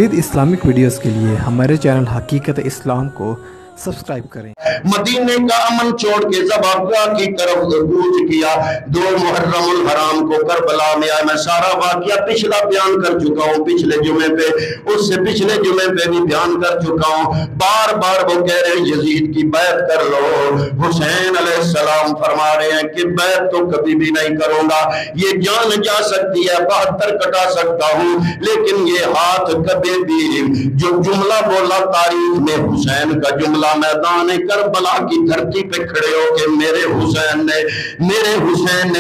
مزید Islamic videos کے لیے ہمارے چینل حقیقت اسلام کو سبسکرائب کریں۔ مدینے کا امن چھوڑ کے ضبابگاہ کی طرف کوچ کیا۔ 2 محرم الحرام کو کربلا میں آیا۔ میں سارا واقعہ پچھلا بیان کر چکا ہوں پچھلے جمعے پہ، اس سے پچھلے جمعے پہ بھی بیان کر چکا ہوں۔ بار بار وہ کہہ رہے ہیں یزید کی بیعت کر لو۔ حسین علیہ السلام فرما رہے ہیں کہ بیعت تو کبھی بھی نہیں کروں گا، یہ جان جا سکتی ہے، 72 کٹا سکتا ہوں، لیکن یہ ہاتھ کبھی بھی جو جملہ بولا تاریخ میں حسین کا جملہ میدان کربلا کی دھرتی پہ کھڑے ہو کے میرے حسین نے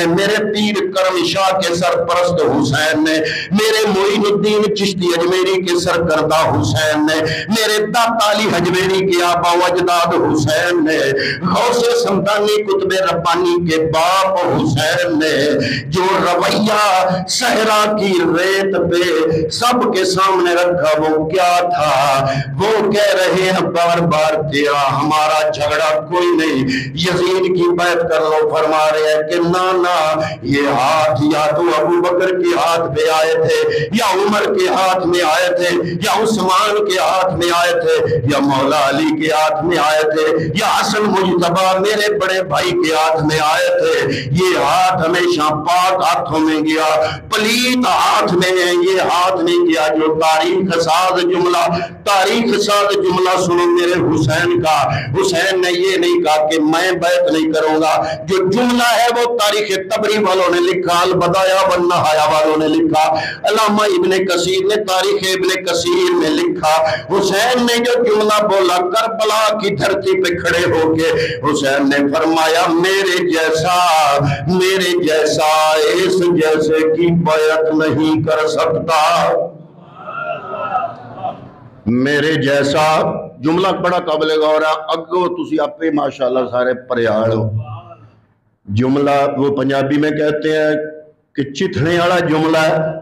میرے پیر کرم شاہ کے سرپرست حسین نے، میرے معین الدین چشتی اجمیری کے سرکردہ حسین نے، میرے داتا علی حجویری کے آبا و اجداد حسین نے، غوث سمدانی قطب ربانی کے باپ حسین نے جو رویہ صحرا کی ریت پہ سب کے سامنے رکھا وہ کیا تھا؟ وہ کہہ رہے ہیں بار بار تیرا ہمارا جھگڑا کوئی نہیں، یزید کی بیعت کر لو۔ فرما رہے ہیں کہ نانا یہ ہاتھ یا تو ابو بکر کے ہاتھ پہ آئے تھے، یا عمر کے ہاتھ میں آئے تھے، یا عثمان کے ہاتھ میں آئے تھے، یا مولا علی کے ہاتھ میں آئے تھے، یا حسن مجتبی میرے بڑے بھائی کے ہاتھ میں آئے تھے۔ یہ ہاتھ ہمیشہ پاک ہاتھوں میں گیا، پلیت ہاتھ میں یہ ہاتھ نہیں گیا۔ جو تاریخ ساز جملہ سنو میرے حسین کا، حسین نے یہ نہیں کہا کہ میں بیعت نہیں کروں گا۔ جو جملہ ہے وہ تاریخ طبری والوں نے لکھا، البدایہ والنہایہ والوں نے لکھا، علامہ ابن کثیر نے تاریخ ابن کثیر میں لکھا۔ حسین نے جو جملہ بولا کربلا کی دھرتی پہ کھڑے ہو کے، حسین نے فرمایا میرے جیسا اس جیسے کی بیعت نہیں کر سکتا۔ میرے جیسا جملہ بڑا قابل غور ہے، اگو تسی اپے ماشاءاللہ سارے پریاڑ ہو۔ جملہ وہ پنجابی میں کہتے ہیں کہ چتھنے والا جملہ ہے۔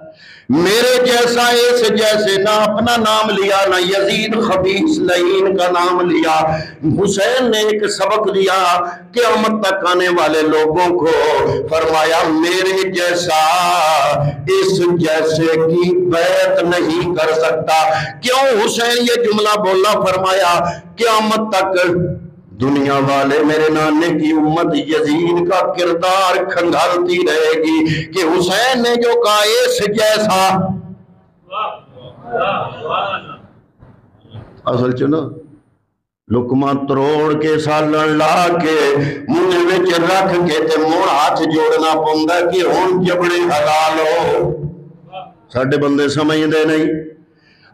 میرے جیسا اس جیسے، نہ اپنا نام لیا نہ یزید خبیث لعین کا نام لیا۔ حسین نے ایک سبق دیا قیامت تک آنے والے لوگوں کو، فرمایا میرے جیسا اس جیسے کی بیعت نہیں کر سکتا۔ کیوں حسین یہ جملہ بولا؟ فرمایا قیامت تک دنیا والے میرے نانے کی امت یزید کا کردار کھنگالتی رہے گی کہ حسین نے جو کہا اس جیسا۔ اصل چنو لکمہ تروڑ کے سالن لا کے منہ وچ رکھ کے تے مڑ ہاتھ جوڑنا پوندا کہ ہن جبڑے حلال ہو۔ ساڈے بندے سمجھدے نہیں۔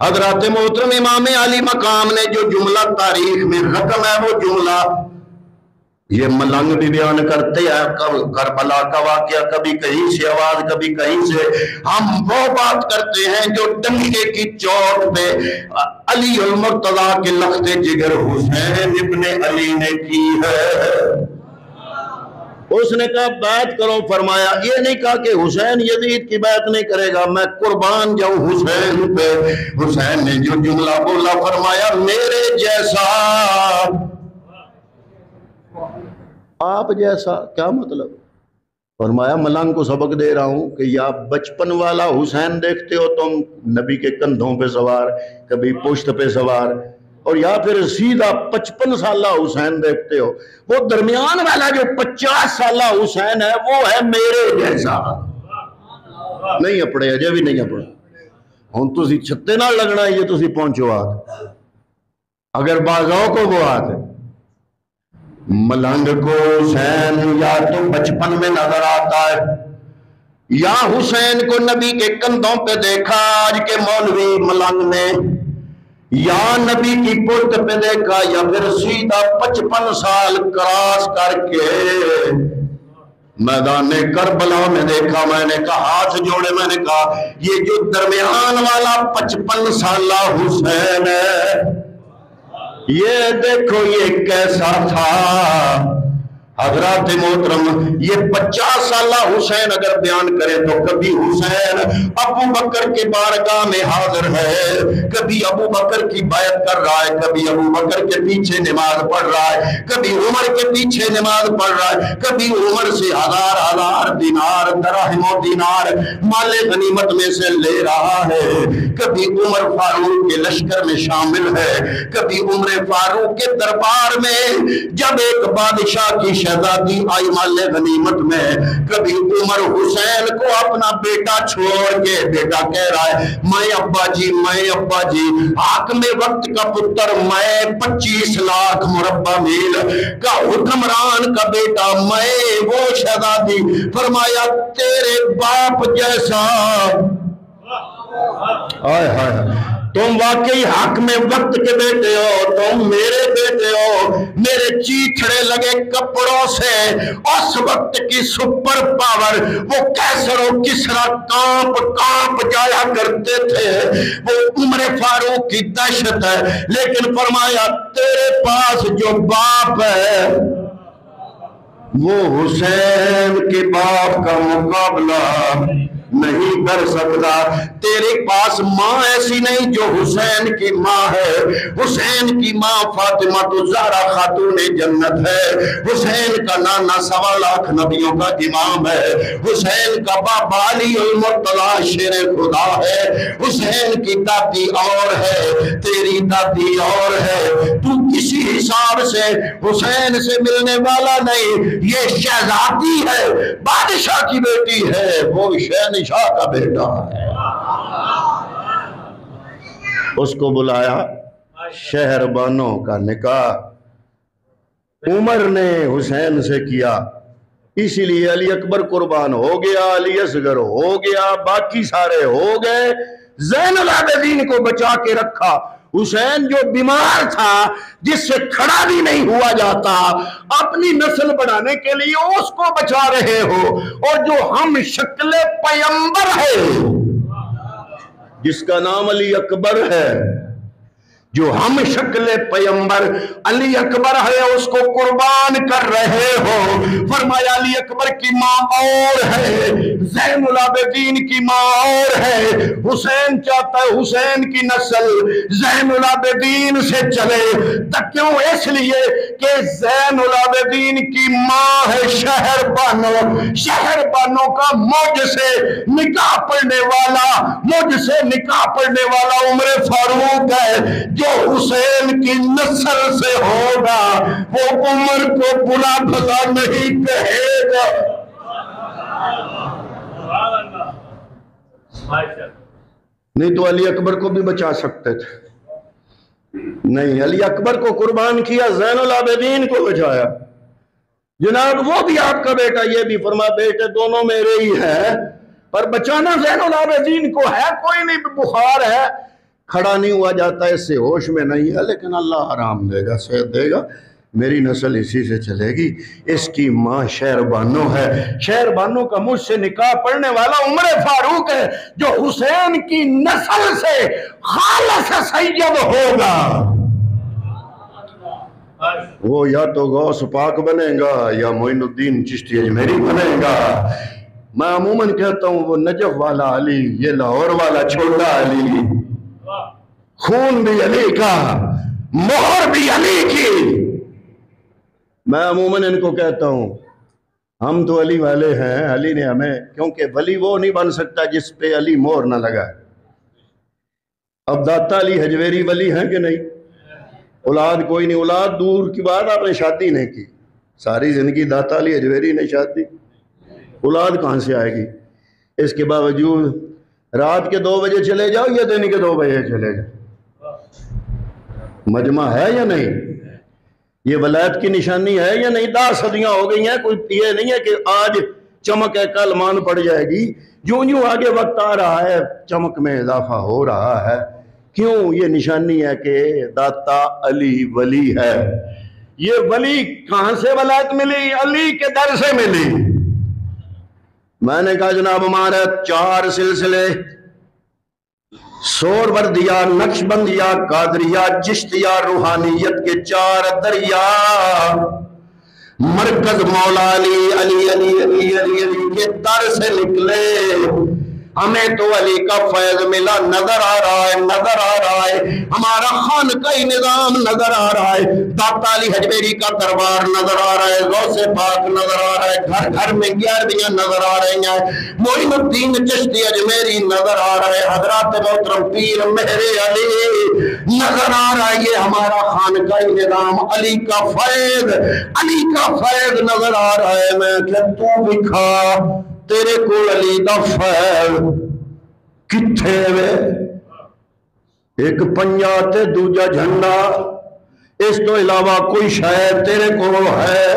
حضرات محترم امام علی مقام نے جو جملہ تاریخ میں رقم ہے وہ جملہ یہ ملنگ بھی بیان کرتے ہیں، کربلا کا واقعہ کبھی کہیں سے آواز کبھی کہیں سے۔ ہم وہ بات کرتے ہیں جو ڈنکے کی چوٹ پہ علی المرتضیٰ کے لخت جگر حسین ابن علی نے کی ہے۔ اس نے کہا بیعت کرو، فرمایا یہ نہیں کہا کہ حسین یزید کی بیعت نہیں کرے گا، میں قربان جاؤں حسین پہ۔ حسین نے جو جملہ بولا فرمایا میرے جیسا، آپ جیسا کیا مطلب؟ فرمایا ملنگ کو سبق دے رہا ہوں کہ یا بچپن والا حسین دیکھتے ہو تم نبی کے کندھوں پہ سوار، کبھی پشت پہ سوار، اور یا پھر سیدھا 55 سالہ حسین دیکھتے ہو۔ وہ درمیان والا جو 50 سالہ حسین ہے وہ ہے میرے جیسا۔ نہیں اپڑے، اجے بھی نہیں اپڑے۔ ہوں تسی چھتے نہ لگنا یہ تسی پہنچو ہاتھ، اگر بازاؤ کو وہ ہاتھ ہے۔ ملنگ کو حسین یا تو بچپن میں نظر آتا ہے، یا حسین کو نبی کے کندھوں پہ دیکھا آج کے مولوی ملنگ نے، یا نبی کی پشت پہ دیکھا، یا پھر سیدھا 55 سال کراس کر کے میدان کربلا میں دیکھا۔ میں نے کہا ہاتھ جوڑے، میں نے کہا یہ جو درمیان والا 55 سالہ حسین ہے، یہ دیکھو یہ کیسا تھا۔ حضرات محترم، یہ 50 سالہ حسین اگر بیان کرے تو کبھی حسین ابو بکر کے بارگاہ میں حاضر ہے، کبھی ابو بکر کی بیعت کر رہا ہے، کبھی ابو بکر کے پیچھے نماز پڑھ رہا ہے، کبھی عمر کے پیچھے نماز پڑھ رہا ہے، کبھی عمر سے ہزار دینار درہم و دینار مال غنیمت میں سے لے رہا ہے، کبھی عمر فاروق کے لشکر میں شامل ہے، کبھی عمر فاروق کے دربار میں جب ایک بادشاہ کی شہزادی آئی مال غنیمت میں، کبھی عمر حسین کو اپنا بیٹا چھوڑ کے، بیٹا کہہ رہا ہے میں ابا جی حاکم وقت کا پتر، میں 25 لاکھ مربع میل کا حکمران کا بیٹا، میں وہ شہزادی، فرمایا تیرے باپ جیسا، ہائے ہائے تم واقعی حاکم وقت کے بیٹے ہو، تم میرے بیٹے ہو، میرے چیتھڑے لگے کپڑوں سے اس وقت کی سپر پاور، وہ کیسر و کسرا کانپ جایا کرتے تھے، وہ عمر فاروق کی دہشت ہے، لیکن فرمایا تیرے پاس جو باپ ہے وہ حسین کے باپ کا مقابلہ نہیں کر سکتا، تیرے پاس ماں ایسی نہیں جو حسین کی ماں ہے، حسین کی ماں فاطمہ الزہرا خاتون جنت ہے، حسین کا نانا 1.25 لاکھ نبیوں کا امام ہے، حسین کا بابا علی المرتضی شیر خدا ہے، حسین کی دادی اور ہے، تیری دادی اور ہے، تو کسی حساب سے حسین سے ملنے والا نہیں، یہ شہزادی ہے، بادشاہ کی بیٹی ہے، وہ شہنشاہ کا بیٹا ہے۔ اس کو بلایا، شہر بانوں کا نکاح عمر نے حسین سے کیا، اسی لیے علی اکبر قربان ہو گیا، علی اصغر ہو گیا، باقی سارے ہو گئے، زین العابدین کو بچا کے رکھا۔ حسین جو بیمار تھا، جس سے کھڑا بھی نہیں ہوا جاتا، اپنی نسل بڑھانے کے لیے اس کو بچا رہے ہو، اور جو ہم شکل پیمبر ہے جس کا نام علی اکبر ہے، جو ہم شکل پیمبر علی اکبر ہے، اس کو قربان کر رہے ہو۔ فرمایا علی اکبر کی ماں اور ہے، زین العابدین کی ماں اور ہے، حسین چاہتا ہے حسین کی نسل زین العابدین سے چلے، کیوں؟ اس لیے کہ زین العابدین کی ماں ہے شہر بانو، شہر بانو کا مجھ سے نکاح پڑھنے والا عمر فاروق ہے، جو حسین کی نسل سے ہوگا، وہ عمر کو بلا بھلا نہیں کہے گا۔ نہیں تو علی اکبر کو بھی بچا سکتے تھے، نہیں، علی اکبر کو قربان کیا، زین العابدین کو بچایا۔ جناب وہ بھی آپ کا بیٹا، یہ بھی فرمایا بیٹے دونوں میرے ہی ہیں، پر بچانا زین العابدین کو ہے، کوئی نہیں، بخار ہے، کھڑا نہیں ہوا جاتا، اس سے ہوش میں نہیں ہے، لیکن اللہ آرام دے گا، صحت دے گا، میری نسل اسی سے چلے گی۔ اس کی ماں شہر بانو ہے، شہر بانو کا مجھ سے نکاح پڑھنے والا عمر فاروق ہے، جو حسین کی نسل سے خالص سید ہوگا، وہ یا تو غوث پاک بنے گا یا معین الدین چشتی اجمیری بنے گا۔ میں عموماً کہتا ہوں وہ نجف والا علی، یہ لاہور والا چھوٹا علی، خون بھی علی کا، مہر بھی علی کی۔ میں عموماً ان کو کہتا ہوں ہم تو علی والے ہیں، علی نے ہمیں، کیونکہ ولی وہ نہیں بن سکتا جس پہ علی مہر نہ لگا۔ اب داتا علی حجویری ولی ہیں کہ نہیں؟ اولاد کوئی نہیں، اولاد دور کی بات، آپ نے شادی نہیں کی، ساری زندگی داتا علی حجویری نے شادی، اولاد کہاں سے آئے گی؟ اس کے باوجود رات کے 2 بجے چلے جاؤ یا دن کے 2 بجے چلے جاؤ، مجمع ہے یا نہیں؟ یہ ولایت کی نشانی ہے یا نہیں؟ 10 صدیاں ہو گئی ہیں، کوئی یہ نہیں ہے کہ آج چمک ہے کل مان پڑ جائے گی، جو آگے وقت آ رہا ہے چمک میں اضافہ ہو رہا ہے۔ کیوں؟ یہ نشانی ہے کہ داتا علی ولی ہے۔ یہ ولی کہاں سے ولایت ملی؟ علی کے در سے ملی۔ میں نے کہا جناب ہمارے 4 سلسلے، سہروردیہ، نقشبندیہ، قادریہ، چشتیہ، روحانیت کے 4 دریا مرکز مولا علی علی علی علی علی علی کے در سے نکلے، ہمیں تو علی کا فیض ملا نظر آ رہا ہے، نظر آ رہا ہے، ہمارا خانقاہی نظام نظر آ رہا ہے، داتا علی حجویری کا دربار نظر آ رہا ہے، غوث پاک نظر آ رہا ہے، گھر گھر میں 11ویں نظر آ رہی ہیں، معین الدین چشتی اجمیری نظر آ رہا ہے، حضرات محترم پیر مہر علی نظر آ رہا ہے، یہ ہمارا خانقاہی نظام علی کا فیض، علی کا فیض نظر آ رہا ہے۔ میں کہ تو بھی کھا، تیرے کو علی دا فیض کتھے وے؟ ایک پنجا تے دوجا جھنڈا، اس تو علاوہ کوئی شاید تیرے کو ہے؟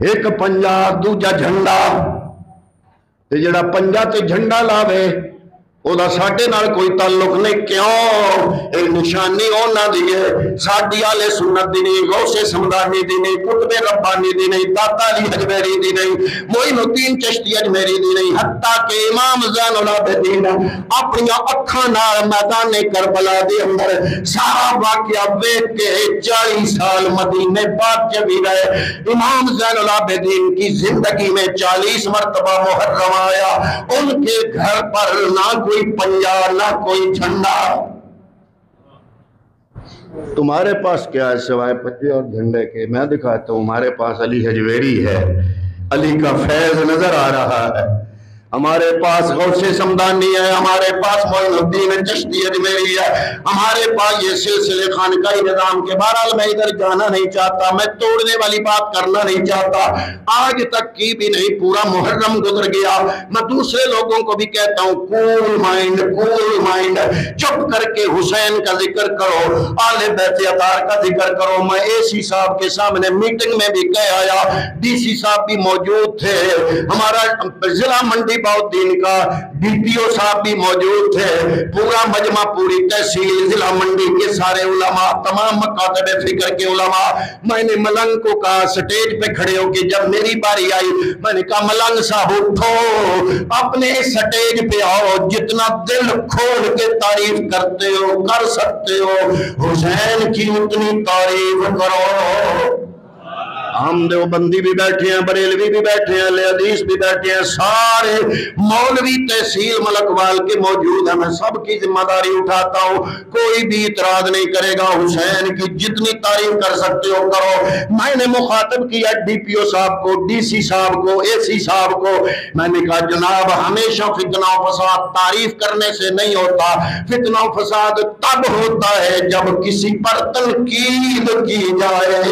ایک پنجا دوجا جھنڈا، تے جڑا پنجا تے جھنڈا لاوے او دا ساڈے نال کوئی تعلق نہیں، کیوں؟ ایک نشانی اونا دیئے، ساڈی آلے سنت دی نہیں، غوث سمدانی دی نہیں، قطب ربانی دی نہیں، داتا علی حجویری دی نہیں، معین الدین چشتی اجمیری دی نہیں، حتیٰ کہ امام زین العابدین اپنی اکھاں نال میدان کربلا دے اندر سارا واقعہ دیکھ کے 40 سال مدینے بعد جب ہی رہے، امام زین العابدین کی زندگی میں 40 مرتبہ محرم آیا، ان کے گھر پر نہ کوئی پنجا نہ کوئی جھنڈا۔ تمہارے پاس کیا ہے سوائے پنجے اور جھنڈے کے؟ میں دکھاتا ہوں، ہمارے پاس علی حجویری ہے، علی کا فیض نظر آ رہا ہے، ہمارے پاس غوث سمدانی ہے، ہمارے پاس معین الدین چشتی اجمیری ہے، ہمارے پاس یہ سلسلے خانقاہی نظام کے۔ بہرحال میں ادھر جانا نہیں چاہتا، میں توڑنے والی بات کرنا نہیں چاہتا، آج تک کی بھی نہیں، پورا محرم گزر گیا۔ میں دوسرے لوگوں کو بھی کہتا ہوں کول مائنڈ، کول مائنڈ، چپ کر کے حسین کا ذکر کرو، آل بیت اطہار کا ذکر کرو۔ میں اے سی صاحب کے سامنے میٹنگ میں بھی کہہ آیا، ڈی سی صاحب بھی موجود تھے، ہمارا ضلع منڈی بہت دین کا ڈی پی او صاحب بھی موجود تھے، پورا مجمع، پوری تحصیل ضلع منڈی کے سارے علماء، تمام مکاتب فکر کے علماء۔ میں نے ملنگ کو کہا سٹیج پہ کھڑے ہو کے، جب میری باری آئی میں نے کہا ملنگ صاحب اٹھو، اپنے سٹیج پہ آؤ، جتنا دل کھول کے تعریف کرتے ہو کر سکتے ہو، حسین کی اتنی تعریف کرو۔ ہم دیوبندی بھی بیٹھے ہیں، بریلوی بھی بیٹھے ہیں، اہل حدیث بھی بیٹھے ہیں، سارے مولوی تحصیل ملکوال کے موجود ہیں، میں سب کی ذمہ داری اٹھاتا ہوں، کوئی بھی اعتراض نہیں کرے گا، حسین کی جتنی تعریف کر سکتے ہو کرو۔ میں نے مخاطب کیا ڈی پی او صاحب کو، ڈی سی صاحب کو، اے سی صاحب کو، میں نے کہا جناب ہمیشہ فتنہ و فساد تعریف کرنے سے نہیں ہوتا، فتنہ و فساد تب ہوتا ہے جب کسی پر تنقید کی جائے،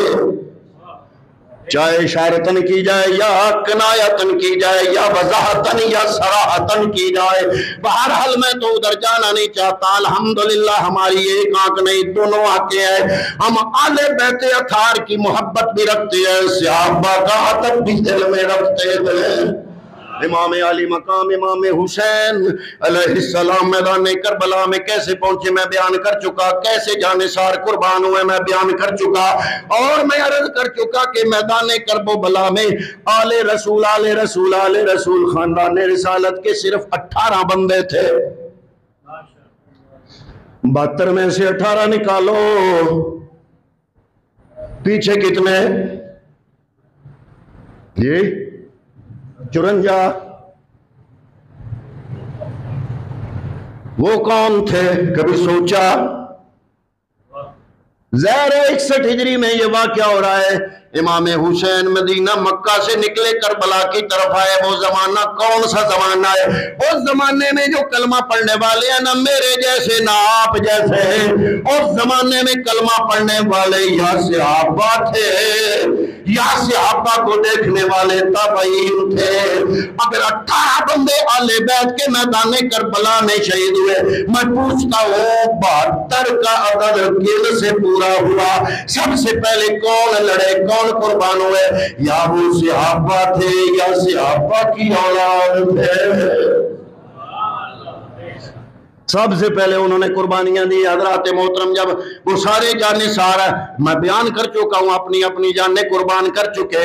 چاہے اشارتن کی جائے یا کنایتن کی جائے یا وضاحتن یا صراحتن کی جائے۔ بہرحال میں تو ادھر جانا نہیں چاہتا، الحمدللہ ہماری ایک آنکھ نہیں دونوں آنکھیں ہیں، ہم آل بیت اطہار کی محبت بھی رکھتے ہیں، صحابہ کا عطف بھی دل میں رکھتے ہیں۔ امام علی مقام امام حسین علیہ السلام میدان کربلا میں کیسے پہنچے میں بیان کر چکا، کیسے جانثار قربان ہوئے میں بیان کر چکا، اور میں عرض کر چکا کہ میدان کربلا میں آل رسول آل رسول آل رسول خاندان رسالت کے صرف 18 بندے تھے، 72 میں سے 18 نکالو، پیچھے کتنے؟ جی 54۔ وہ کون تھے؟ کبھی سوچا؟ ظاہر 61 ہجری میں یہ واقعہ ہو رہا ہے، امام حسین مدینہ مکہ سے نکلے کربلا کی طرف آئے، وہ زمانہ کون سا زمانہ ہے؟ اس زمانے میں جو کلمہ پڑھنے والے ہیں نہ میرے جیسے نہ آپ جیسے، اس زمانے میں کلمہ پڑھنے والے یا صحابہ تھے یا صحابہ کو دیکھنے والے تابعین تھے۔ اگر 18 بندے اہل بیت کے میدان کربلا میں شہید ہوئے، میں پوچھتا ہوں 72 کا عدد کن سے پورا ہوا؟ سب سے پہلے کون لڑے، کون قربان ہوئے؟ یا وہ صحابہ تھے یا صحابہ کی اولاد تھے؟ سب سے پہلے انہوں نے قربانیاں دی حضرات محترم، جب وہ سارے جانے سارا میں بیان کر چکا ہوں، اپنی اپنی جانیں قربان کر چکے،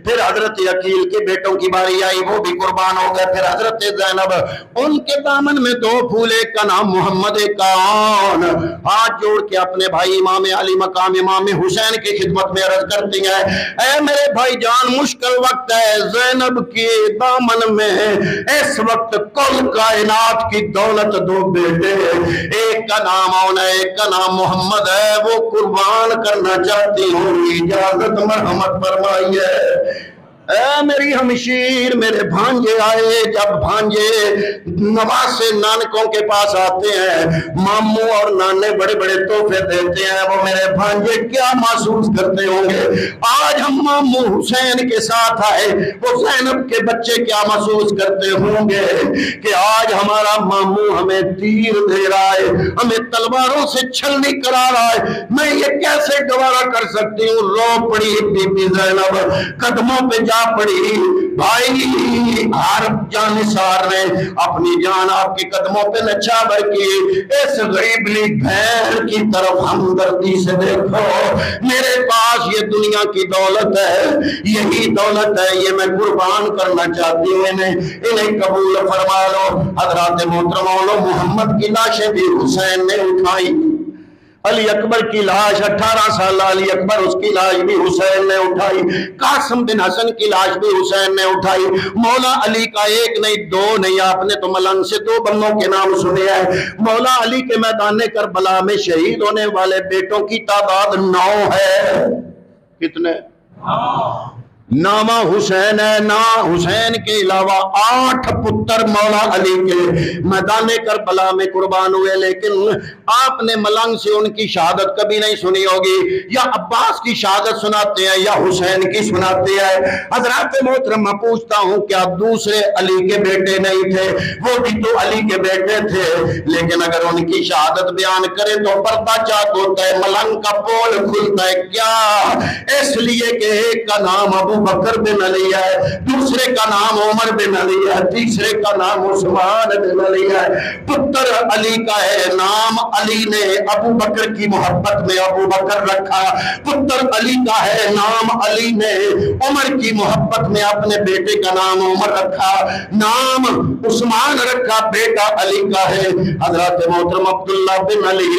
پھر حضرت عقیل کے بیٹوں کی باری آئی، وہ بھی قربان ہو گئے، پھر حضرت زینب، ان کے دامن میں 2 پھول، ایک کا نام محمد، ایک کا آن، ہاتھ جوڑ کے اپنے بھائی امام علی مقام امام حسین کی خدمت میں عرض کرتی ہیں، اے میرے بھائی جان مشکل وقت ہے، زینب کے دامن میں اس وقت کل کائنات کی دولت 2 بیٹے، ایک کا نام آن ہے، ایک کا نام محمد ہے، وہ قربان کرنا چاہتی ہوں، اجازت مرحمت فرمائیے۔ اے میری ہمشیر، میرے بھانجے آئے، جب بھانجے نواسے نانکوں کے پاس آتے ہیں، ماموں اور نانے بڑے بڑے تحفے دیتے ہیں، وہ میرے بھانجے کیا محسوس کرتے ہوں گے؟ آج ہم ماموں حسین کے ساتھ آئے، وہ زینب کے بچے کیا محسوس کرتے ہوں گے کہ آج ہمارا ماموں ہمیں تیر دے رہا ہے، ہمیں تلواروں سے چھلنی کرا رہا ہے، میں یہ کیسے گوارا کر سکتی ہوں؟ رو پڑی بی بی زینب، قدموں پہ جا پڑی، بھائی ہر جانثار نے اپنی جان آپ کے قدموں پہ نچھاور کی، اس غریبلی بہن کی طرف ہمدردی سے دیکھو، میرے پاس یہ دنیا کی دولت ہے، یہی دولت ہے، یہ میں قربان کرنا چاہتی ہوں، انہیں قبول فرما لو۔ حضرات محترموں، محمد کی لاشیں بھی حسین نے اٹھائی، علی اکبر کی لاش 18 سالہ علی اکبر، اس کی لاش بھی حسین نے اٹھائی، قاسم بن حسن کی لاش بھی حسین نے اٹھائی، مولا علی کا 1 نہیں 2 نہیں، آپ نے تو ملنگ سے 2 بندوں کے نام سنے ہیں، مولا علی کے میدان کربلا میں شہید ہونے والے بیٹوں کی تعداد 9 ہے، کتنے؟ نامہ حسین ہے، نا حسین کے علاوہ 8 پتر مولا علی کے میدان کربلا میں قربان ہوئے، لیکن آپ نے ملنگ سے ان کی شہادت کبھی نہیں سنی ہوگی، یا عباس کی شہادت سناتے ہیں یا حسین کی سناتے ہیں۔ حضرات محترم، میں پوچھتا ہوں کیا دوسرے علی کے بیٹے نہیں تھے؟ وہ بھی تو علی کے بیٹے تھے، لیکن اگر ان کی شہادت بیان کریں تو پردہ چاک ہوتا ہے، ملنگ کا پول کھلتا ہے، کیا؟ اس لیے کہ ایک کا نام ابو بکر بن علی ہے، دوسرے کا نام عمر بن علی ہے، تیسرے کا نام عثمان بن علی ہے، پتر علی کا ہے، نام علی نے ابو بکر کی محبت میں ابو بکر رکھا، پتر علی کا ہے، نام علی نے عمر کی محبت میں اپنے بیٹے کا نام عمر رکھا، نام عثمان رکھا، بیٹا علی کا ہے۔ حضرات محترم، عبداللہ بن علی،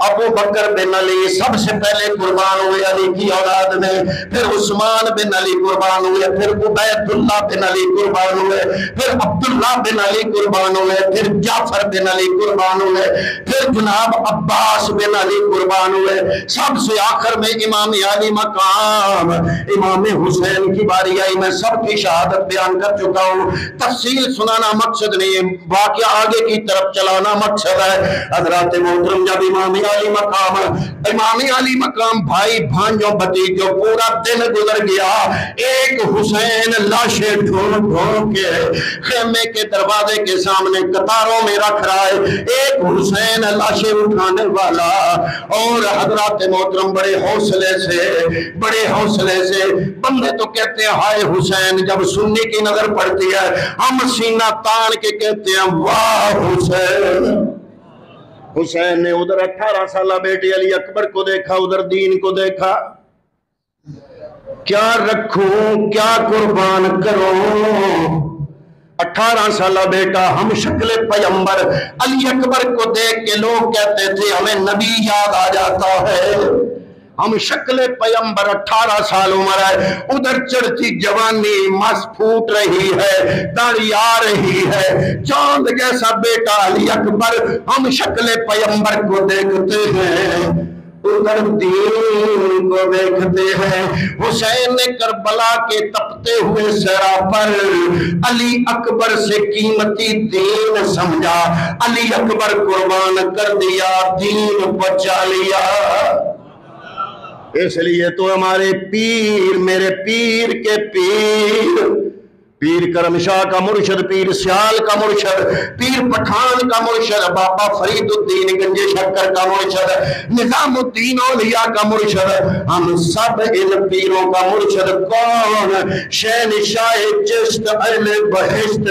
ابو بکر بن علی سب سے پہلے قربان ہوئے علی کی اولاد میں، پھر عثمان بن علی قربان ہوئے، پھر عبید اللہ بن علی قربان ہوئے، پھر عبداللہ بن علی قربان ہوئے، پھر جعفر بن علی قربان ہوئے، پھر جناب عباس بن علی قربان ہوئے، سب سے آخر میں امام علی مقام امام حسین کی باری آئی۔ میں سب کی شہادت بیان کر چکا ہوں، تفصیل سنانا مقصد نہیں ہے، واقعہ آگے کی طرف چلانا مقصد ہے۔ حضرات محترم، جب امام علی مقام بھائی بھانجوں بھتیجوں پورا دن گزر گیا، ایک حسین لاشیں ڈھونڈ ڈھونڈ کے خیمے کے دروازے کے سامنے قطاروں میں رکھ رہا ہے، ایک حسین لاشیں اٹھانے والا، اور حضرات محترم بڑے حوصلے سے بندے تو کہتے ہیں ہائے حسین، جب سنی کی نظر پڑتی ہے ہم سینہ تان کے کہتے ہیں واہ حسین۔ حسین نے ادھر 18 سالہ بیٹے علی اکبر کو دیکھا، ادھر دین کو دیکھا، کیا رکھوں کیا قربان کروں؟ 18 سالہ بیٹا، ہم شکل پیغمبر علی اکبر کو دیکھ کے لوگ کہتے تھے ہمیں نبی یاد آ جاتا ہے، ہم شکل پیغمبر، 18 سال عمر ہے، ادھر چڑھتی جوانی مس پھوٹ رہی ہے، داڑھی آ رہی ہے، چاند جیسا بیٹا علی اکبر، ہم شکل پیغمبر کو دیکھتے ہیں، ادھر دین کو دیکھتے ہیں۔ حسین نے کربلا کے تپتے ہوئے صحرا پر علی اکبر سے قیمتی دین سمجھا، علی اکبر قربان کر دیا، دین بچا لیا۔ اس لیے تو ہمارے پیر، میرے پیر کے پیر پیر کرم شاہ کا مرشد، پیر سیال کا مرشد، پیر پٹھان کا مرشد، بابا فرید الدین گنج شکر کا مرشد، نظام الدین اولیاء کا مرشد، ہم سب ان پیروں کا مرشد کون؟ شہنشاہ چشت اہل بہشت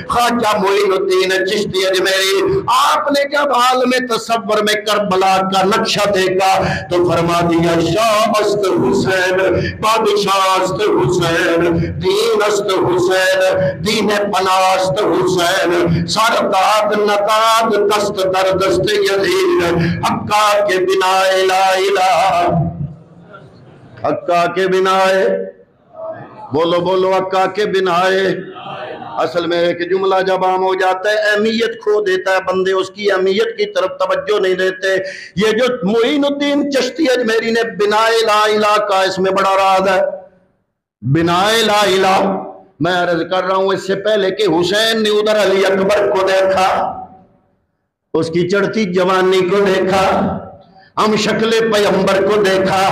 خواجہ معین الدین چشتی اجمیری۔ آپ نے جب عالم تصور میں کربلا کا نقشہ دیکھا تو فرما دیا شاہ است حسین، بادشاہ است حسین، دین است حسین، دین پناست حسین، سرداد نداد دست در دست یزید، حقا کے بنا لا الہ، حقا کے بنا، بولو بولو حقا کے بنا۔ اصل میں ایک جملہ جب عام ہو جاتا ہے اہمیت کھو دیتا ہے، بندے اس کی اہمیت کی طرف توجہ نہیں دیتے۔ یہ جو معین الدین چشتی اجمیری نے بنا لا الہ کا، اس میں بڑا راز ہے۔ بنا لا الہ میں عرض کر رہا ہوں اس سے پہلے کہ حسین نے ادھر علی اکبر کو دیکھا، اس کی چڑھتی جوانی کو دیکھا، ہم شکل پیغمبر کو دیکھا،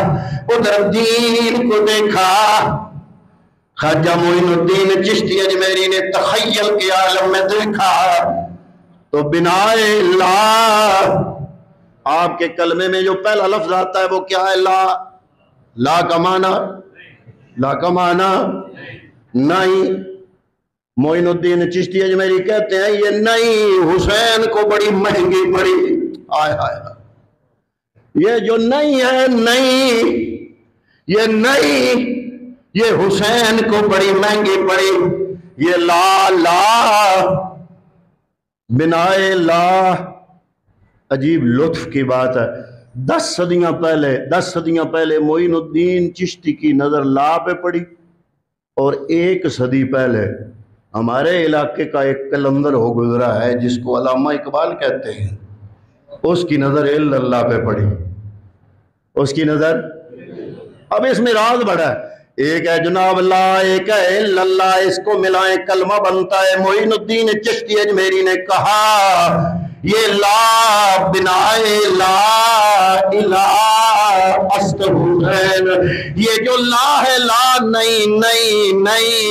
ادھر دین کو دیکھا۔ خواجہ معین الدین چشتی اجمیری نے تخیل کے عالم میں دیکھا تو بنا لا، آپ کے کلمے میں جو پہلا لفظ آتا ہے وہ کیا ہے؟ لا۔ لا کا معنی، لا کا معنی نہیں۔ معین الدین چشتی اجمیری کہتے ہیں یہ نہیں حسین کو بڑی مہنگی پڑی۔ آئے آئے، یہ جو نہیں ہے نہیں، یہ نہیں، یہ حسین کو بڑی مہنگی پڑی۔ یہ لا لا بنا لا، عجیب لطف کی بات ہے۔ 10 صدیاں پہلے معین الدین چشتی کی نظر لا پہ پڑی، اور 1 صدی پہلے ہمارے علاقے کا ایک کلندر ہو گزرا ہے جس کو علامہ اقبال کہتے ہیں، اس کی نظر اللہ پہ پڑی، اس کی نظر۔ اب اس میں راز بڑا ہے، ایک ہے جناب لا، ایک ہے اللہ، اس کو ملائیں کلمہ بنتا ہے۔ معین الدین چشتی اجمیری نے کہا یہ لا بنا لا الہ است حسین، یہ جو لا ہے لا نہیں نہیں نہیں،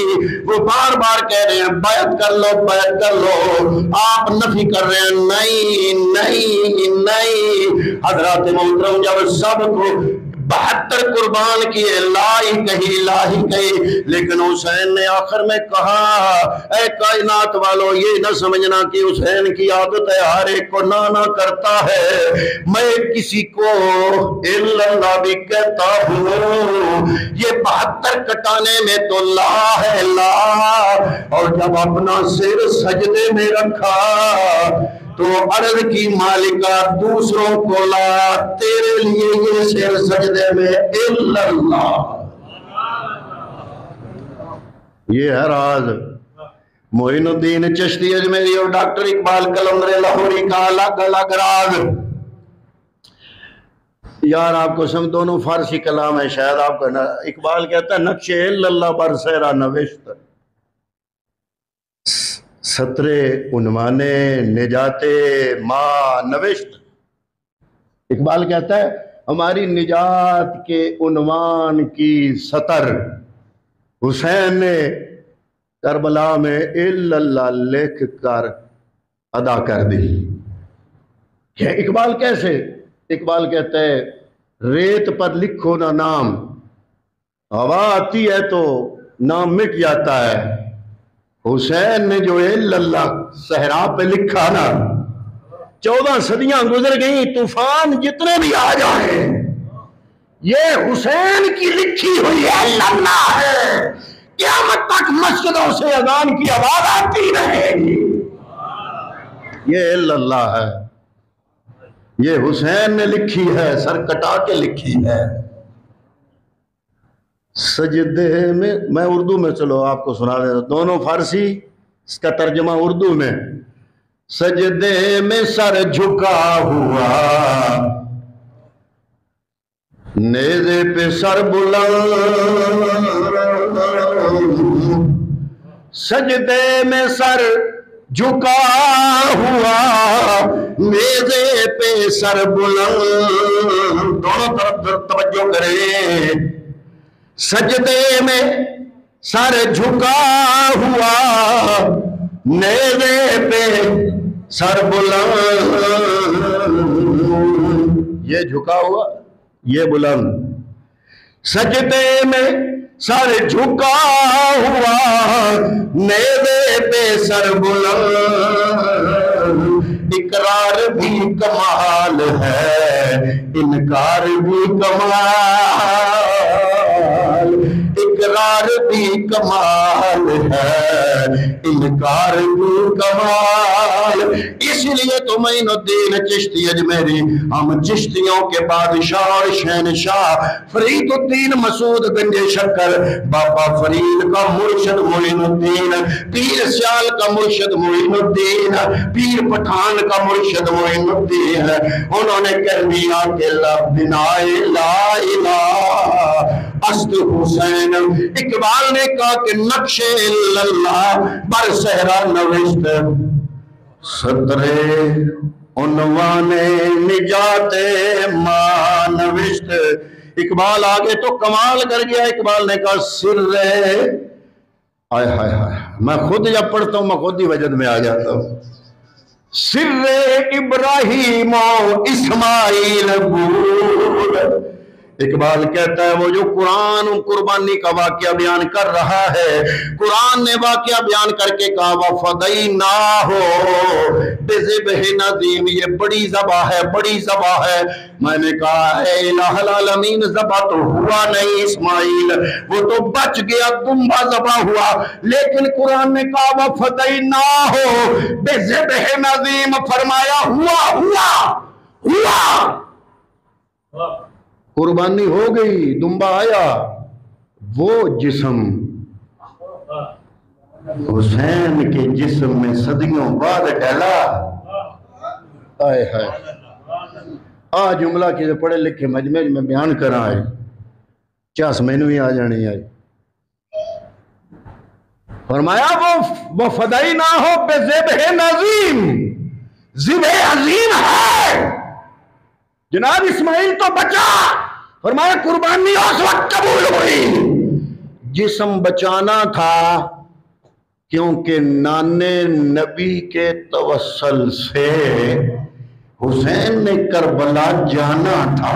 وہ بار بار کہہ رہے ہیں بیعت کر لو بیعت کر لو، آپ نفی کر رہے ہیں نہیں نہیں نہیں۔ حضرات محترم جب سب کو 72 قربان کیے، لا ہی کہی لا ہی کہی، لیکن حسین نے آخر میں کہا اے کائنات والو یہ نہ سمجھنا کہ حسین کی عادت ہے ہر ایک کو نہ کرتا ہے، میں کسی کو اللہ بھی کہتا ہوں۔ یہ 72 کٹانے میں تو لا ہے لا، اور جب اپنا سر سجدے میں رکھا تو عرض کی مالکہ دوسروں کو لا، تیرے لیے یہ سر سجدے میں اللہ۔ یہ ہے راز معین الدین چشتی اجمیری اور ڈاکٹر اقبال قلندر لاہوری کا الگ الگ راز۔ یار آپ کو سمجھ، دونوں فارسی کلام ہے، شاید آپ کا اقبال کہتا ہے نقش اللہ بر سیرا نوشت، سطرے عنوانے نجات ماں نوشت۔ اقبال کہتا ہے ہماری نجات کے عنوان کی سطر حسین نے کربلا میں اللہ لکھ کر ادا کر دی۔ اقبال کیسے؟ اقبال کہتا ہے ریت پر لکھو نا نام، ہوا آتی ہے تو نام مٹ جاتا ہے۔ حسین نے جو اللہ صحرا پہ لکھا نا، 14 صدیاں گزر گئیں، طوفان جتنے بھی آ جائیں، یہ حسین کی لکھی ہوئی اللہ ہے، قیامت تک مسجدوں سے اذان کی آواز آتی رہے گی۔ یہ اللہ ہے، یہ حسین نے لکھی ہے، سر کٹا کے لکھی ہے۔ سجدے میں اردو میں چلو آپ کو سنا دیں، دونوں فارسی، اس کا ترجمہ اردو میں۔ سجدے میں سر جھکا ہوا، نیزے پہ سر بلند، سجدے میں سر جھکا ہوا، نیزے پہ سر بلند، دونوں طرف توجہ کریں۔ سجدے میں سر جھکا ہوا نیزے پہ سر بلند، یہ جھکا ہوا یہ بلند، سجدے میں سر جھکا ہوا نیزے پہ سر بلند، اقرار بھی کمال ہے انکار بھی کمال، اقرار بھی کمال ہے انکار بھی کمال۔ اس لیے تو معین الدین چشتی اجمیری، ہم چشتیوں کے بادشاہ اور شہنشاہ فرید الدین مسعود گنج شکر، بابا فرید کا مرشد معین الدین، پیر سیال کا مرشد معین الدین، پیر پٹھان کا مرشد معین الدین، انہوں نے کہہ دیا کہ لا الہ است حسین۔ اقبال نے کہا کہ نقش اللہ بر صحرا نوشت، سطرے عنوان نجات ماں نوشت۔ اقبال آگے تو کمال کر گیا، اقبال نے کہا سر آئے ہائے ہائے، میں خود جب پڑھتا ہوں میں خود ہی وجد میں آ جاتا ہوں، سر ابراہیم و اسماعیل بود۔ اقبال کہتا ہے وہ جو قرآن قربانی کا واقعہ بیان کر رہا ہے، قرآن نے واقعہ بیان کر کے کہا وَفَدَيْنَاهُ بِذِبْحٍ عَظِيمٍ، یہ بڑی ذبح ہے، بڑی ذبح ہے۔ میں نے کہا اے الہ العالمین، ذبح تو ہوا نہیں اسماعیل، وہ تو بچ گیا، دمبا ذبح ہوا، لیکن قرآن نے کہا وَفَدَيْنَاهُ بِذِبْحٍ عَظِيمٍ، فرمایا ہوا ہوا ہوا، قربانی ہو گئی، دمبا آیا، وہ جسم حسین کے جسم میں صدیوں بعد ڈالا۔ آئے ہائے، آج جملہ کی جو پڑھے لکھے مجمع میں بیان کرا ہے، چاس مینو ہی آ جانی ہے۔ فرمایا وہ فدائی نہ ہو بے ذبح عظیم، ذبح عظیم ہے، جناب اسماعیل تو بچا، فرمایا قربانی اس وقت قبول ہوئی، جسم بچانا تھا کیونکہ نانے نبی کے توسل سے حسین نے کربلا جانا تھا۔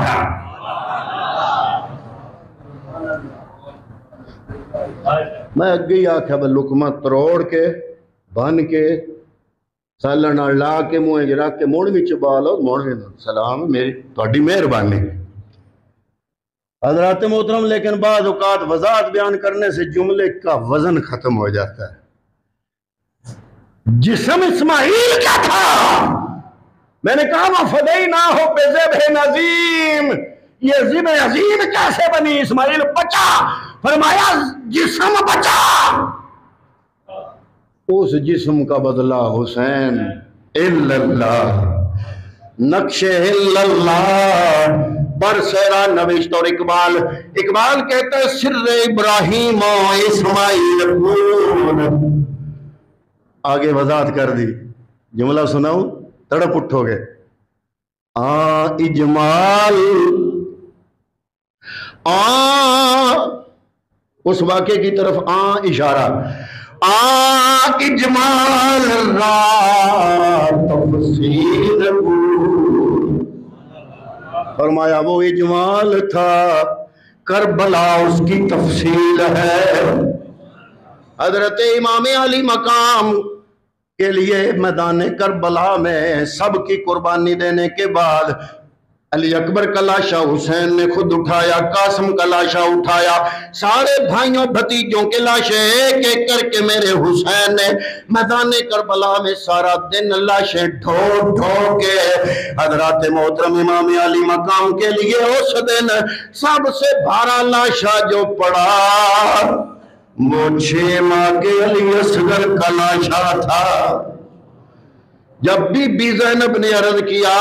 میں اگے ہی آکھا بھئی لقمہ تروڑ کے بن کے سالن لا کے منہ جرا کے موڑ بھی چبا لو، موڑ بھی سلام میری تھوڑی مہربانی۔ حضرات محترم لیکن بعض اوقات وضاحت بیان کرنے سے جملے کا وزن ختم ہو جاتا ہے۔ جسم اسماعیل کیا تھا؟ میں نے کہا وَفَدَيْنَاهُ بِذِبْحٍ عَظِيمٍ، یہ ذبح عظیم کیسے بنی؟ اسماعیل بچا، فرمایا جسم بچا، اس جسم کا بدلہ حسین الا اللہ، نقش الا اللہ بر صحرا نوشت۔ اور اقبال کہتا ہے سر ابراہیم و اسماعیل بود، آگے وضاحت کر دی، جملہ سناؤں تڑپ اٹھو گے۔ اجمال اس واقعے کی طرف اشارہ، اجمال را تفصیل بود، فرمایا وہ اجمال تھا، کربلا اس کی تفصیل ہے۔ حضرت امام علی مقام کے لیے میدان کربلا میں سب کی قربانی دینے کے بعد علی اکبر کا لاشا حسین نے خود اٹھایا، قاسم کا لاشا اٹھایا، سارے بھائیوں بھتیجوں کے لاشیں ایک ایک کر کے میرے حسین نے میدان کربلا میں سارا دن لاشیں ڈھو ڈھو کے حضرات محترم امام علی مقام کے لیے اس دن سب سے بھارا لاشا جو پڑا وہ 6 ماہ کے علی اصغر کا لاشا تھا۔ جب بی بی زینب نے عرض کیا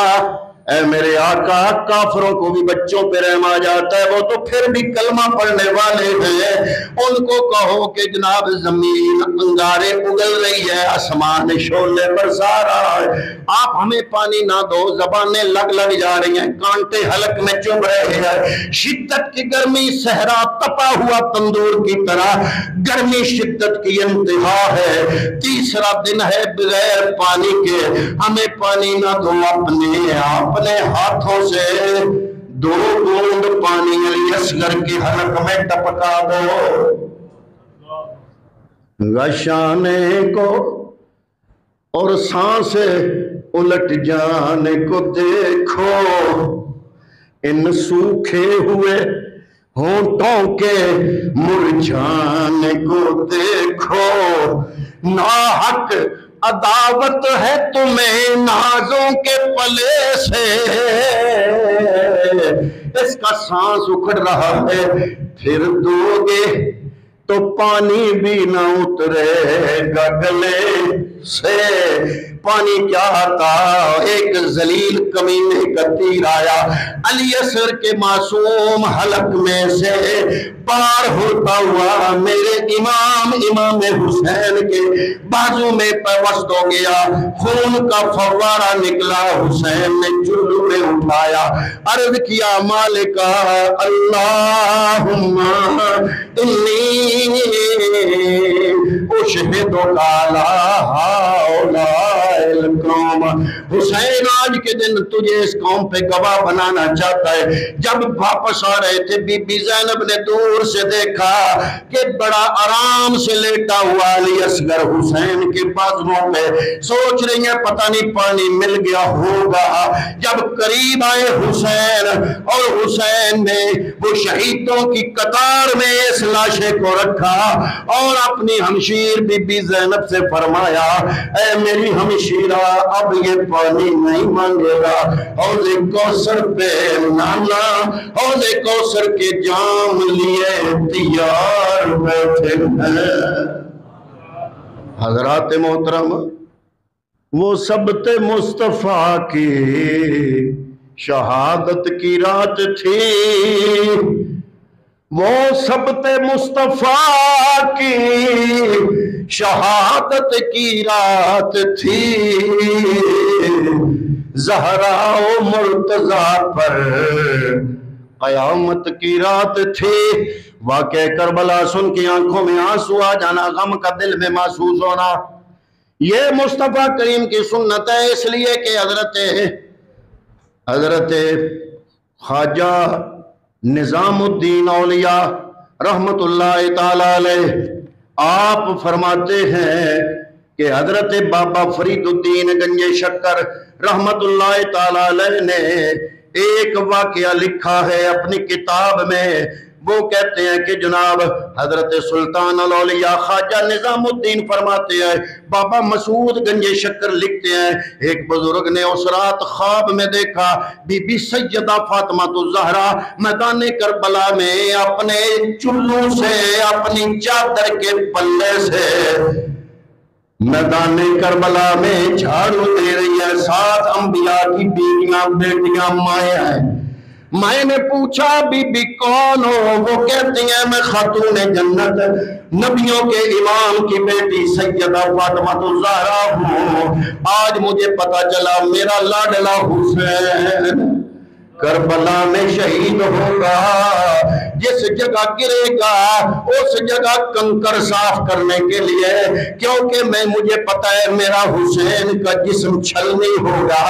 اے میرے آقا کافروں کو بھی بچوں پہ رحم آ جاتا ہے، وہ تو پھر بھی کلمہ پڑھنے والے ہیں، ان کو کہو کہ جناب زمین انگارے اگل رہی ہے، آسمان شعلے برسا رہا ہے، آپ ہمیں پانی نہ دو، زبانیں لگ جا رہی ہیں، کانٹے حلق میں چبھ رہے ہیں، شدت کی گرمی، صحرا تپا ہوا تندور کی طرح گرمی شدت کی انتہا ہے، تیسرا دن ہے بغیر پانی کے، ہمیں پانی نہ دو، اپنے ہاتھوں سے 2 بوند پانی علی اصغر کی حلق میں ٹپکا دو، غشانے کو اور سانسیں الٹ جانے کو دیکھو، ان سوکھے ہوئے ہونٹوں کے مرجھانے کو دیکھو، ناحق عداوت ہے تمہیں نازوں کے پلے سے، اس کا سانس اکھڑ رہا ہے، پھر دو گے تو پانی بھی نہ اترے گا گلے سے، پانی کیا آتا، ایک ذلیل کمینے کا تیر آیا، علی اصغر کے معصوم حلق میں سے پار ہوتا ہوا میرے امام حسین کے بازو میں پیوست ہو گیا، خون کا فوارہ نکلا، حسین نے چلو میں اٹھایا، عرض کیا مالکا اللہم انی اشہدک علی ہؤلاء القوم، حسین آج کے دن تجھے اس قوم پہ گواہ بنانا چاہتا ہے۔ جب واپس آ رہے تھے بی بی زینب نے دور سے دیکھا کہ بڑا آرام سے لیٹا ہوا علی اصغر حسین کے بازوؤں پہ، سوچ رہی ہیں پتہ نہیں پانی مل گیا ہوگا، جب قریب آئے حسین اور حسین نے وہ شہیدوں کی قطار میں اس لاشے کو رکھا اور اپنی ہمشیر بی بی زینب سے فرمایا اے میری ہمشیرہ اب یہ پانی نہیں مانگے گا، حوض کوثر پہ نانا حوض کوثر کے جام لیے تیار بیٹھے ہیں۔ حضرات محترم، وہ سبت مصطفیٰ کی شہادت کی رات تھی، وہ سبت مصطفیٰ کی شہادت کی رات تھی، زہرا و مرتضیٰ پر قیامت کی رات تھی۔ واقعہ کربلا سن کے آنکھوں میں آنسو آ جانا، غم کا دل میں محسوس ہونا، یہ مصطفیٰ کریم کی سنت ہے، اس لیے کہ حضرت خواجہ نظام الدین اولیاء رحمت اللہ تعالی علیہ آپ فرماتے ہیں کہ حضرت بابا فرید الدین گنج شکر رحمت اللہ تعالی علیہ نے ایک واقعہ لکھا ہے اپنی کتاب میں، وہ کہتے ہیں کہ جناب حضرت سلطان الاولیاء خواجہ نظام الدین فرماتے ہیں، بابا مسعود گنج شکر لکھتے ہیں ایک بزرگ نے اس رات خواب میں دیکھا بی بی سیدہ فاطمہ الزہرا میدان کربلا میں اپنے چلو سے اپنی چادر کے پلے سے میدان کربلا میں جھاڑو دے رہی ہے، 7 انبیاء کی بیٹیاں بیٹیاں مائیں ہیں۔ میں نے پوچھا بی بی کون ہو؟ وہ کہتی ہیں میں خاتون جنت نبیوں کے امام کی بیٹی سیدہ فاطمہ الزہرا ہوں، آج مجھے پتا چلا میرا لاڈلا حسین کربلا میں شہید ہوگا، جس جگہ گرے گا اس جگہ کنکر صاف کرنے کے لیے، کیونکہ مجھے پتا ہے میرا حسین کا جسم چھلنی ہوگا،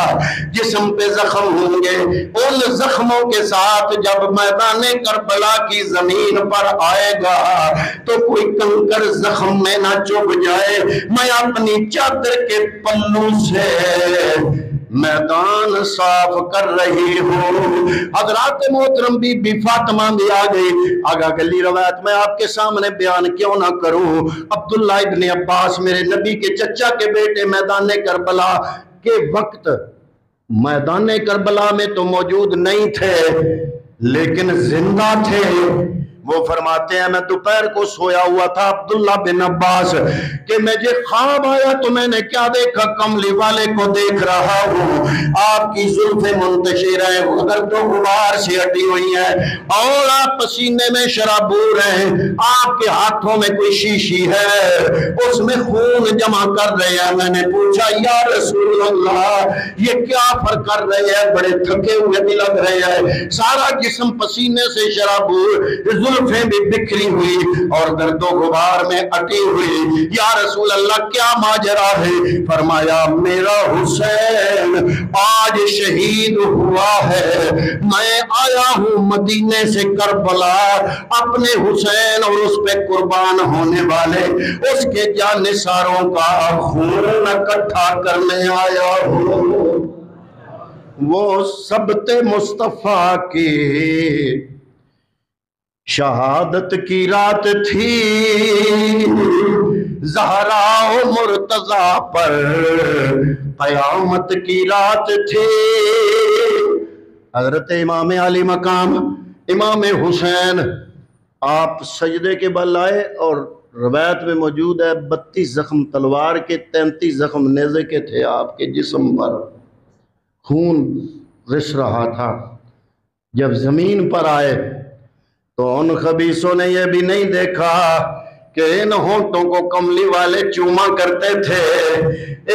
جسم پہ زخم ہوں گے، ان زخموں کے ساتھ جب میدان کربلا کی زمین پر آئے گا تو کوئی کنکر زخم میں نہ چبھ جائے، میں اپنی چادر کے پلوں سے میدان صاف کر رہی ہوں۔ حضرات محترم بی بی فاطمہ بھی آ گئی، آگا گلی روایت میں آپ کے سامنے بیان کیوں نہ کروں۔ عبداللہ ابن عباس میرے نبی کے چچا کے بیٹے میدان کربلا کے وقت میدان کربلا میں تو موجود نہیں تھے لیکن زندہ تھے، وہ فرماتے ہیں میں دوپہر کو سویا ہوا تھا عبداللہ بن عباس کہ مجھے خواب آیا تو میں نے کیا دیکھا، کملی والے کو دیکھ رہا ہوں، آپ کی زلفیں منتشر ہیں، اگر تو غبار سے ہٹی ہوئی ہیں اور آپ پسینے میں شرابور ہیں، آپ کے ہاتھوں میں کوئی شیشی ہے اس میں خون جمع کر رہے ہیں۔ میں نے پوچھا یا رسول اللہ یہ کیا فرق کر رہے ہیں، بڑے تھکے ہوئے بھی لگ رہے ہیں، سارا جسم پسینے سے شرابور، زلفیں بھی بکھری ہوئی اور گرد و غبار میں اٹی ہوئی، یا رسول اللہ کیا ماجرا ہے؟ فرمایا میرا حسین آج شہید ہوا ہے، میں آیا ہوں مدینے سے کربلا اپنے حسین اور اس پہ قربان ہونے والے اس کے جانثاروں کا خون اکٹھا کرنے آیا ہوں۔ وہ سبت مصطفیٰ کی شہادت کی رات تھی، زہرا و مرتضیٰ پر قیامت کی رات تھی۔ حضرت امام علی مقام امام حسین آپ سجدے کے بل آئے اور روایت میں موجود ہے 32 زخم تلوار کے، 33 زخم نیزے کے تھے آپ کے جسم پر، خون رس رہا تھا۔ جب زمین پر آئے تو ان خبیثوں نے یہ بھی نہیں دیکھا کہ ان ہونٹوں کو کملی والے چوما کرتے تھے،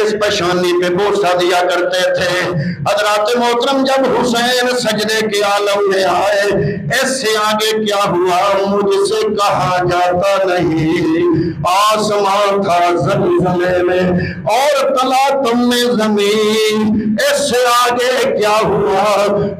اس پیشانی پہ بوسہ دیا کرتے تھے۔ حضرات محترم جب حسین سجدے کے عالم میں آئے، اس سے آگے کیا ہوا مجھ سے کہا جاتا نہیں، آسمان تھا زلزلے میں اور تلا تم نے زمین، اس سے آگے کیا ہوا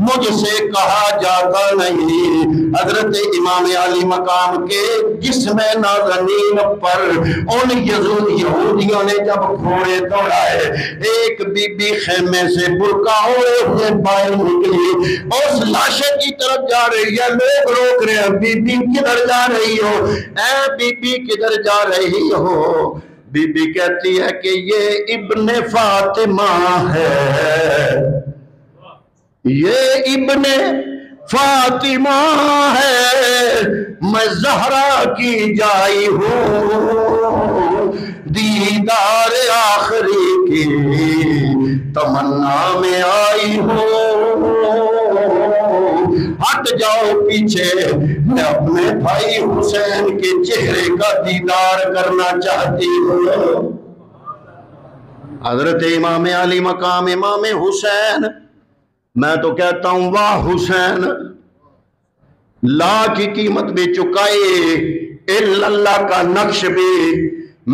مجھ سے کہا جاتا نہیں۔ حضرت امام علی مقام کے جسم نازنین پر ان یہودیوں نے جب گھوڑے دوڑائے، ایک بی بی خیمے سے برقع ہوئے ہوئے باہر نکلی، اس لاشے کی طرف جا رہی ہے، لوگ روک رہے ہیں، بی بی کدھر جا رہی ہو، اے بی بی کدھر جا رہی ہو؟ بی بی کہتی ہے کہ یہ ابن فاطمہ ہے، یہ ابن فاطمہ ہے، میں زہرا کی جائی ہوں، دیدار آخری کی تمنا میں آئی ہوں، ہٹ جاؤ پیچھے، میں اپنے بھائی حسین کے چہرے کا دیدار کرنا چاہتی ہوں۔ حضرت امام علی مقام امام حسین، میں تو کہتا ہوں واہ حسین، لا کی قیمت بھی چکائی، اللہ کا نقش بھی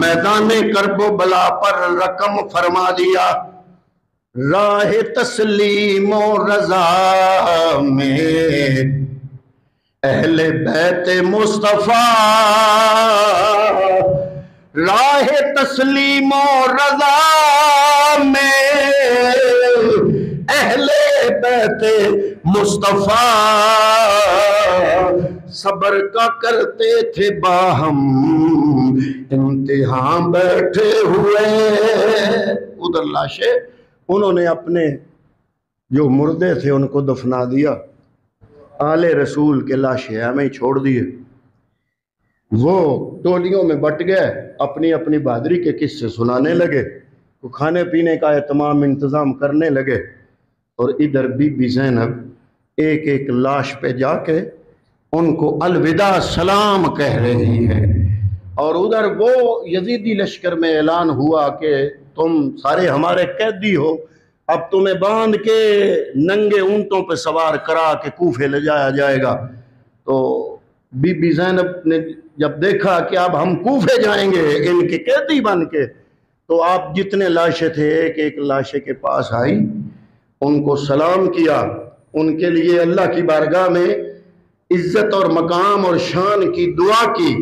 میدان کرب و بلا پر رقم فرما دیا۔ راہ تسلیم و رضا میں اہل بیت مصطفیٰ، راہ تسلیم و رضا میں اہل بیت مصطفیٰ، صبر کا کرتے تھے باہم امتحان بیٹھے ہوئے۔ ادھر لاشیں انہوں نے اپنے جو مردے تھے ان کو دفنا دیا، آل رسول کے لاشیں ہمیں ہی چھوڑ دیے۔ وہ ٹولیوں میں بٹ گئے، اپنی اپنی بہادری کے قصے سنانے لگے، وہ کھانے پینے کا تمام انتظام کرنے لگے، اور ادھر بی بی زینب ایک ایک لاش پہ جا کے ان کو الوداع سلام کہہ رہی ہے، اور ادھر وہ یزیدی لشکر میں اعلان ہوا کہ تم سارے ہمارے قیدی ہو، اب تمہیں باندھ کے ننگے اونٹوں پہ سوار کرا کے کوفے لے جایا جائے گا۔ تو بی بی زینب نے جب دیکھا کہ اب ہم کوفے جائیں گے ان کے قیدی بن کے، تو آپ جتنے لاشیں تھے ایک ایک لاشے کے پاس آئی، ان کو سلام کیا، ان کے لیے اللہ کی بارگاہ میں عزت اور مقام اور شان کی دعا کی۔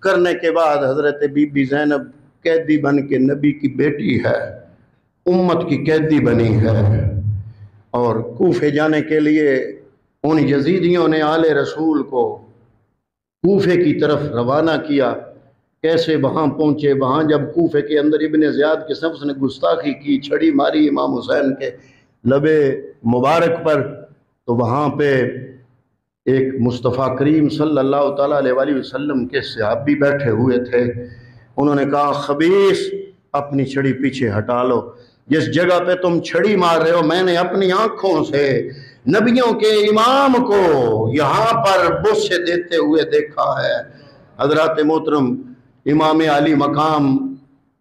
کرنے کے بعد حضرت بی بی زینب قیدی بن کے نبی کی بیٹی ہے، امت کی قیدی بنی ہے، اور کوفے جانے کے لیے ان یزیدیوں نے آل رسول کو کوفے کی طرف روانہ کیا۔ کیسے وہاں پہنچے؟ وہاں جب کوفے کے اندر ابن زیاد کے شخص نے گستاخی کی، چھڑی ماری امام حسین کے لبے مبارک پر، تو وہاں پہ ایک مصطفیٰ کریم صلی اللہ تعالیٰ علیہ وسلم کے صحابی بیٹھے ہوئے تھے، انہوں نے کہا خبیث اپنی چھڑی پیچھے ہٹا لو، جس جگہ پہ تم چھڑی مار رہے ہو میں نے اپنی آنکھوں سے نبیوں کے امام کو یہاں پر بوسے دیتے ہوئے دیکھا ہے۔ حضرات محترم، امام علی مقام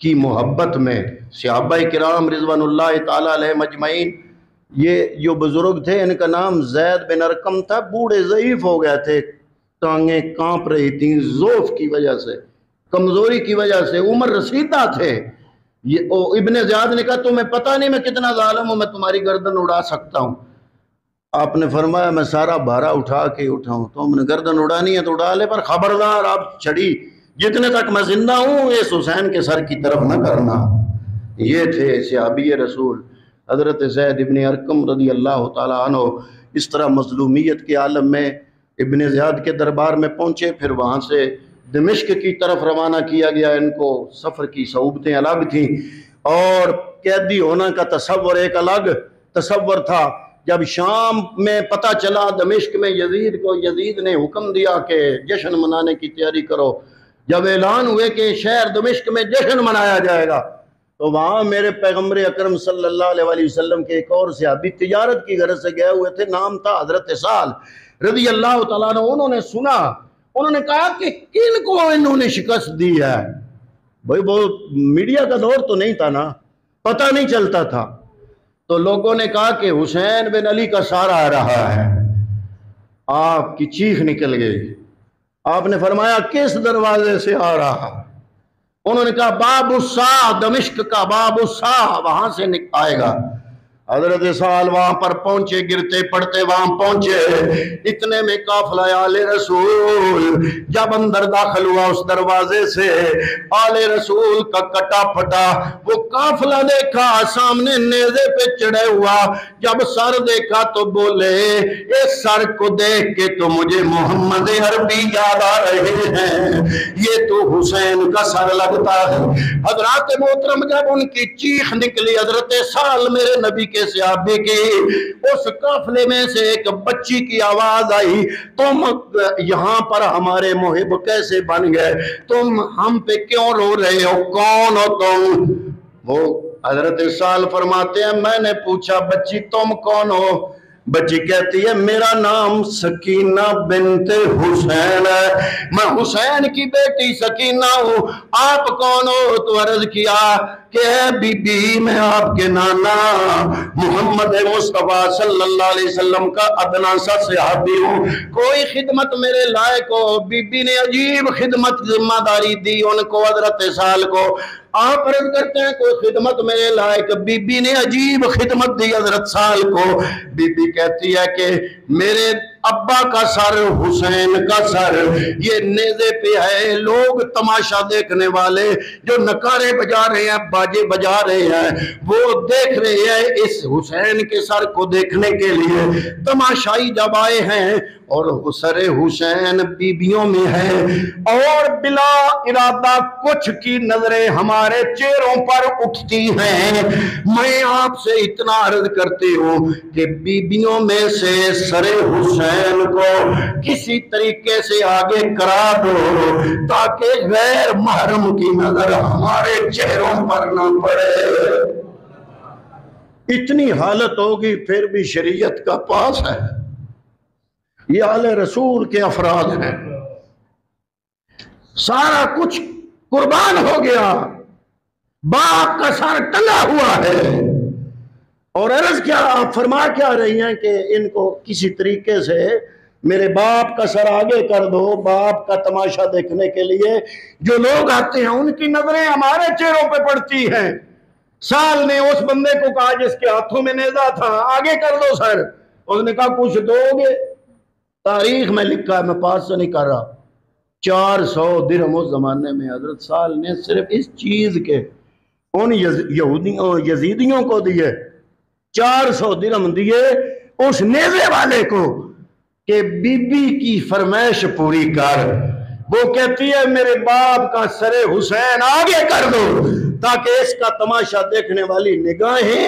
کی محبت میں صحابہ کرام رضوان اللہ تعالیٰ علیہ مجمعین، یہ جو بزرگ تھے ان کا نام زید بن ارقم تھا، بوڑھے ضعیف ہو گئے تھے، ٹانگیں کانپ رہی تھیں ضعف کی وجہ سے، کمزوری کی وجہ سے، عمر رسیدہ تھے۔ ابن زیاد نے کہا تمہیں پتہ نہیں میں کتنا ظالم ہوں، میں تمہاری گردن اڑا سکتا ہوں۔ آپ نے فرمایا میں سارا بھارا اٹھا کے اٹھاؤں، تم نے گردن اڑانی ہے تو اڑا لے، پر خبردار آپ چھڑی جتنے تک میں زندہ ہوں اس حسین کے سر کی طرف نہ کرنا۔ یہ تھے صحابی رسول حضرت زید ابن ارقم رضی اللہ تعالیٰ عنہ۔ اس طرح مظلومیت کے عالم میں ابن زیاد کے دربار میں پہنچے، پھر وہاں سے دمشق کی طرف روانہ کیا گیا۔ ان کو سفر کی صعوبتیں الگ تھیں اور قیدی ہونا کا تصور ایک الگ تصور تھا۔ جب شام میں پتہ چلا دمشق میں یزید نے حکم دیا کہ جشن منانے کی تیاری کرو، جب اعلان ہوئے کہ شہر دمشق میں جشن منایا جائے گا، تو وہاں میرے پیغمبر اکرم صلی اللہ علیہ وسلم کے ایک اور صحابی تجارت کی غرض سے گئے ہوئے تھے، نام تھا حضرت سال رضی اللہ تعالیٰ عنہ۔ انہوں نے سنا، انہوں نے کہا کہ کن کو انہوں نے شکست دی ہے؟ بھائی وہ میڈیا کا دور تو نہیں تھا نا، پتہ نہیں چلتا تھا۔ تو لوگوں نے کہا کہ حسین بن علی کا سارا آ رہا ہے۔ آپ کی چیخ نکل گئی۔ آپ نے فرمایا کس دروازے سے آ رہا؟ انہوں نے کہا باب السا، دمشق کا باب السا، وہاں سے آئے گا۔ حضرت سال وہاں پر پہنچے، گرتے پڑتے وہاں پہنچے، اتنے میں قافلہ آل رسول جب اندر داخل ہوا اس دروازے سے، آل رسول کا کٹا پھٹا وہ قافلہ دیکھا، سامنے نیزے پہ چڑھے ہوا، جب سر دیکھا تو بولے اس سر کو دیکھ کے تو مجھے محمد عربی یاد آ رہے ہیں، یہ تو حسین کا سر لگتا ہے۔ حضرات محترم، جب ان کی چیخ نکلی حضرت سال میرے نبی کے صحابی کی، اس قافلے میں سے ایک بچی کی آواز آئی، تم یہاں پر ہمارے محب کیسے بن گئے؟ تم ہم پہ کیوں رو رہے ہو؟ کون ہو تم؟ وہ حضرت سال فرماتے ہیں میں نے پوچھا بچی تم کون ہو؟ بچی کہتی ہے میرا نام سکینہ بنت حسین ہے، میں حسین کی بیٹی سکینہ ہوں۔ آپ کون ہو؟ تو عرض کیا کہ بی بی میں آپ کے نانا محمد مصطفیٰ صلی اللہ علیہ وسلم کا ادنا سا صحابی ہوں، کوئی خدمت میرے لائق ہو؟ بی بی نے عجیب خدمت ذمہ داری دی ان کو، حضرت سال کو۔ آپ عرض کرتے ہیں کوئی خدمت میرے لائق؟ بی بی نے عجیب خدمت دی حضرت سال کو۔ بی بی کہتی ہے کہ میرے ابا کا سر، حسین کا سر یہ نیزے پہ ہے، لوگ تماشا دیکھنے والے جو نکارے بجا رہے ہیں، باجے بجا رہے ہیں، وہ دیکھ رہے ہیں اس حسین کے سر کو دیکھنے کے لیے، تماشائی جب آئے ہیں اور سر حسین بیبیوں میں ہے، اور بلا ارادہ کچھ کی نظریں ہمارے چہروں پر اٹھتی ہیں۔ میں آپ سے اتنا عرض کرتی ہوں کہ بیبیوں میں سے سر حسین کو کسی طریقے سے آگے کرا دو تاکہ غیر محرم کی نظر ہمارے چہروں پر نہ پڑے۔ اتنی حالت ہوگی پھر بھی شریعت کا پاس ہے۔ یہ آل رسول کے افراد ہیں، سارا کچھ قربان ہو گیا، باپ کا سر ٹنگا ہوا ہے، اور عرض کیا آپ فرما کیا رہی ہیں کہ ان کو کسی طریقے سے میرے باپ کا سر آگے کر دو، باپ کا تماشا دیکھنے کے لیے جو لوگ آتے ہیں ان کی نظریں ہمارے چہروں پہ پڑتی ہیں۔ سال نے اس بندے کو کہا جس کے ہاتھوں میں نیزہ تھا آگے کر دو سر، اس نے کہا کچھ دو گے؟ تاریخ میں لکھا ہے، میں پاس سے نہیں کر رہا، 400 درہم اس زمانے میں حضرت سال نے صرف اس چیز کے ان یزیدیوں کو دیے، 400 درہم دیے اس نیزے والے کو کہ بی بی کی فرمائش پوری کر۔ وہ کہتی ہے میرے باپ کا سر حسین آگے کر دو تاکہ اس کا تماشا دیکھنے والی نگاہیں